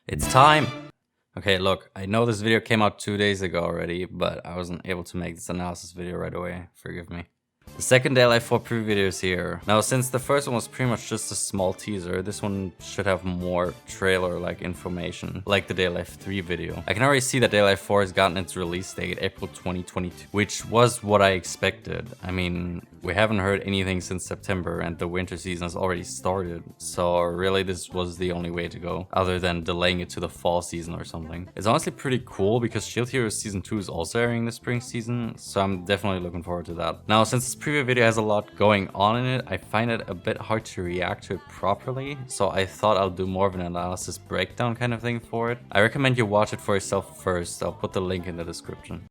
It's time! Okay, look, I know this video came out 2 days ago already, but I wasn't able to make this analysis video right away. Forgive me. The second Day Life 4 preview video is here. Now, since the first one was pretty much just a small teaser, this one should have more trailer-like information, like the Day Life 3 video. I can already see that Day Life 4 has gotten its release date, April 2022, which was what I expected. I mean, we haven't heard anything since September and the winter season has already started, so really this was the only way to go, other than delaying it to the fall season or something. It's honestly pretty cool because Shield Hero Season 2 is also airing this spring season, so I'm definitely looking forward to that. Now, since this preview video has a lot going on in it, I find it a bit hard to react to it properly, so I thought I'll do more of an analysis breakdown kind of thing for it. I recommend you watch it for yourself first. I'll put the link in the description.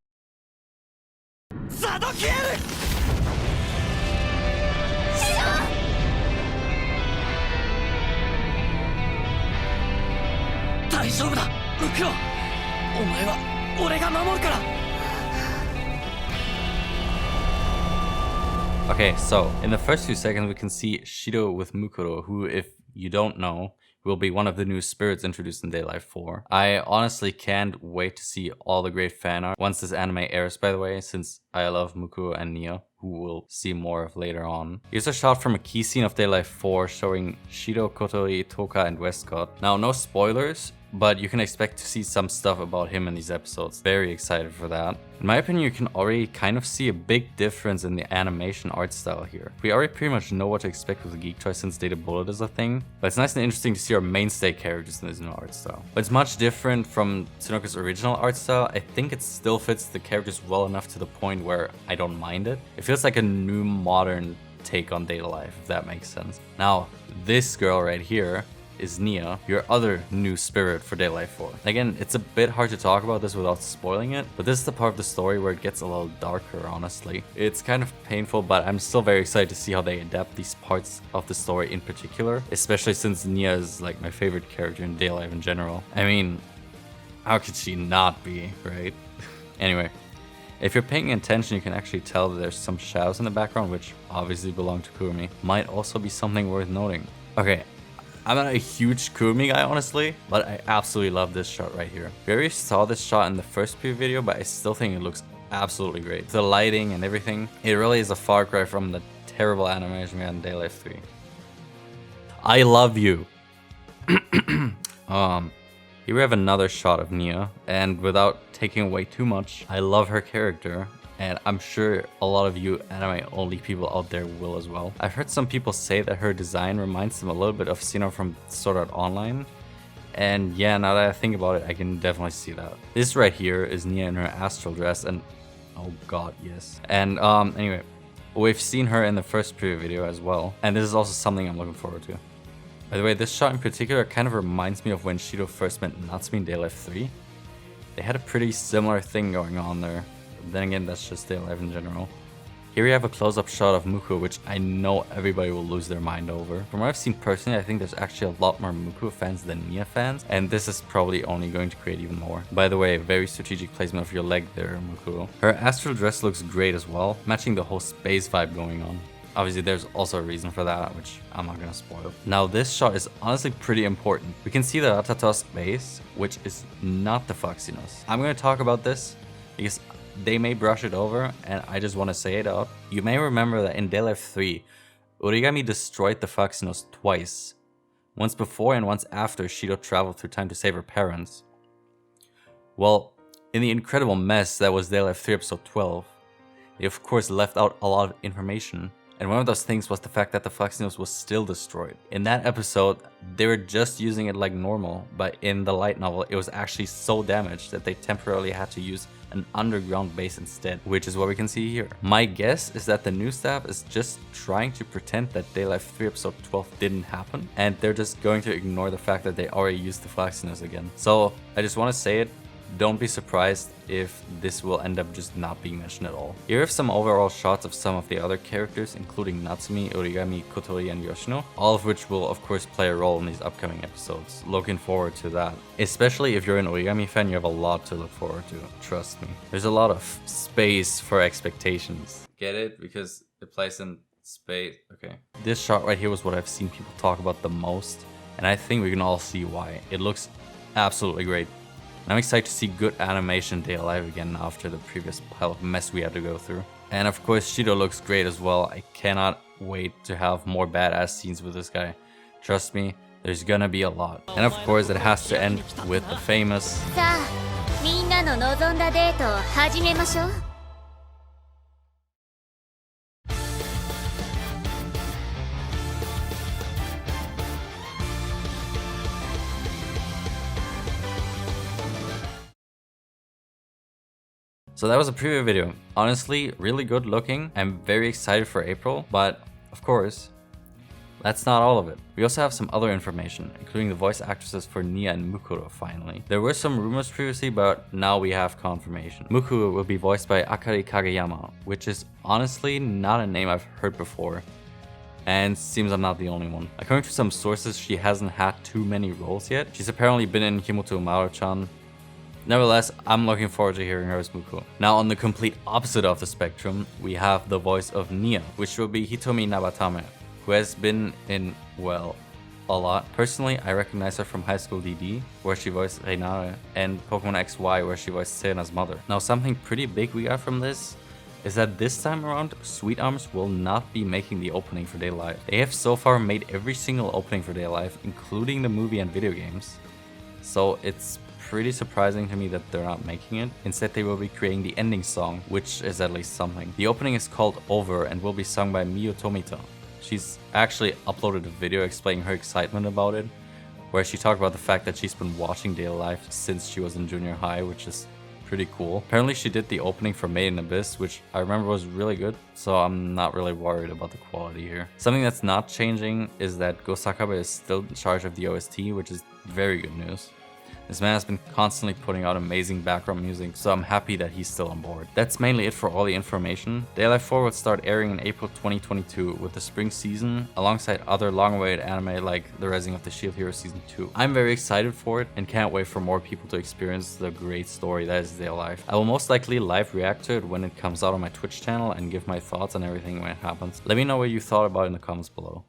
大丈夫だ、ムクロ。お前は俺が守るから。 Okay, so in the first few seconds we can see Shido with Mukuro, who, if you don't know, will be one of the new spirits introduced in Day Life 4. I honestly can't wait to see all the great fan art once this anime airs, by the way, since I love Mukuro and Nia, who we'll see more of later on. Here's a shot from a key scene of Day Life 4 showing Shido, Kotori, Toka, and Westcott. Now, no spoilers, but you can expect to see some stuff about him in these episodes. Very excited for that. In my opinion, you can already kind of see a big difference in the animation art style here. We already pretty much know what to expect with Geek Choice since Data Bullet is a thing, but it's nice and interesting to see our mainstay characters in this new art style. But it's much different from Tsunoko's original art style. I think it still fits the characters well enough to the point where I don't mind it. It feels like a new modern take on Data Life, if that makes sense. Now, this girl right here is Nia, your other new spirit for Day Life 4. Again, it's a bit hard to talk about this without spoiling it, but this is the part of the story where it gets a little darker, honestly. It's kind of painful, but I'm still very excited to see how they adapt these parts of the story in particular, especially since Nia is like my favorite character in Day Life in general. I mean, how could she not be, right? Anyway, if you're paying attention, you can actually tell that there's some shadows in the background, which obviously belong to Kurumi. Might also be something worth noting. Okay, I'm not a huge Kurumi guy, honestly, but I absolutely love this shot right here. We already saw this shot in the first preview video, but I still think it looks absolutely great. The lighting and everything, it really is a far cry from the terrible animation we had in Day Life 3. I love you. Here we have another shot of Nia, and without taking away too much, I love her character. And I'm sure a lot of you anime-only people out there will as well. I've heard some people say that her design reminds them a little bit of Sino from Sword Art Online. And yeah, now that I think about it, I can definitely see that. This right here is Nia in her astral dress, and oh god, yes. And anyway, we've seen her in the first preview video as well. And this is also something I'm looking forward to. By the way, this shot in particular kind of reminds me of when Shido first met Natsume in Day Life 3. They had a pretty similar thing going on there. Then again, that's just Day Life in general. Here we have a close-up shot of Muku, which I know everybody will lose their mind over. From what I've seen personally, I think there's actually a lot more Muku fans than Nia fans, and this is probably only going to create even more. By the way, very strategic placement of your leg there, Muku. Her astral dress looks great as well, matching the whole space vibe going on. Obviously, there's also a reason for that, which I'm not gonna spoil. Now, this shot is honestly pretty important. We can see the Ratato's base, which is not the Foxinus. I'm gonna talk about this because they may brush it over, and I just want to say it out. You may remember that in Day Life 3, Origami destroyed the Foxinus twice. Once before and once after Shido traveled through time to save her parents. Well, in the incredible mess that was Day Life 3 episode 12, they of course left out a lot of information. And one of those things was the fact that the Foxinus was still destroyed. In that episode, they were just using it like normal, but in the light novel, it was actually so damaged that they temporarily had to use an underground base instead, which is what we can see here. My guess is that the new staff is just trying to pretend that Day Life 3 episode 12 didn't happen, and they're just going to ignore the fact that they already used the Foxinus again. So I just want to say it. Don't be surprised if this will end up just not being mentioned at all. Here are some overall shots of some of the other characters, including Natsumi, Origami, Kotori, and Yoshino, all of which will of course play a role in these upcoming episodes. Looking forward to that. Especially if you're an Origami fan, you have a lot to look forward to, trust me. There's a lot of space for expectations. Get it? Because it plays in space. Okay. This shot right here was what I've seen people talk about the most, and I think we can all see why. It looks absolutely great. And I'm excited to see good animation day alive again after the previous pile of mess we had to go through. And of course Shido looks great as well. I cannot wait to have more badass scenes with this guy. Trust me, there's gonna be a lot. And of course it has to end with the famous So that was a preview video. Honestly, really good looking. I'm very excited for April, but of course, that's not all of it. We also have some other information, including the voice actresses for Nia and Mukuro finally. There were some rumors previously, but now we have confirmation. Mukuro will be voiced by Akari Kageyama, which is honestly not a name I've heard before. And seems I'm not the only one. According to some sources, she hasn't had too many roles yet. She's apparently been in Himoto Umaru-chan. Nevertheless, I'm looking forward to hearing her as Muko. Now on the complete opposite of the spectrum, we have the voice of Nia, which will be Hitomi Nabatame, who has been in, well, a lot. Personally, I recognize her from High School DD, where she voiced Reinare, and Pokemon XY, where she voiced Seirena's mother. Now something pretty big we got from this is that this time around, Sweet Arms will not be making the opening for Day Live. They have so far made every single opening for Day Live, including the movie and video games. So it's pretty surprising to me that they're not making it. Instead, they will be creating the ending song, which is at least something. The opening is called Over and will be sung by Miyu Tomita. She's actually uploaded a video explaining her excitement about it, where she talked about the fact that she's been watching Day Life since she was in junior high, which is pretty cool. Apparently she did the opening for Made in Abyss, which I remember was really good, so I'm not really worried about the quality here. Something that's not changing is that Go Sakabe is still in charge of the OST, which is very good news. This man has been constantly putting out amazing background music, so I'm happy that he's still on board. That's mainly it for all the information. Day Life 4 will start airing in April 2022 with the spring season, alongside other long-awaited anime like The Rising of the Shield Hero Season 2. I'm very excited for it and can't wait for more people to experience the great story that is Day Life. I will most likely live react to it when it comes out on my Twitch channel and give my thoughts on everything when it happens. Let me know what you thought about it in the comments below.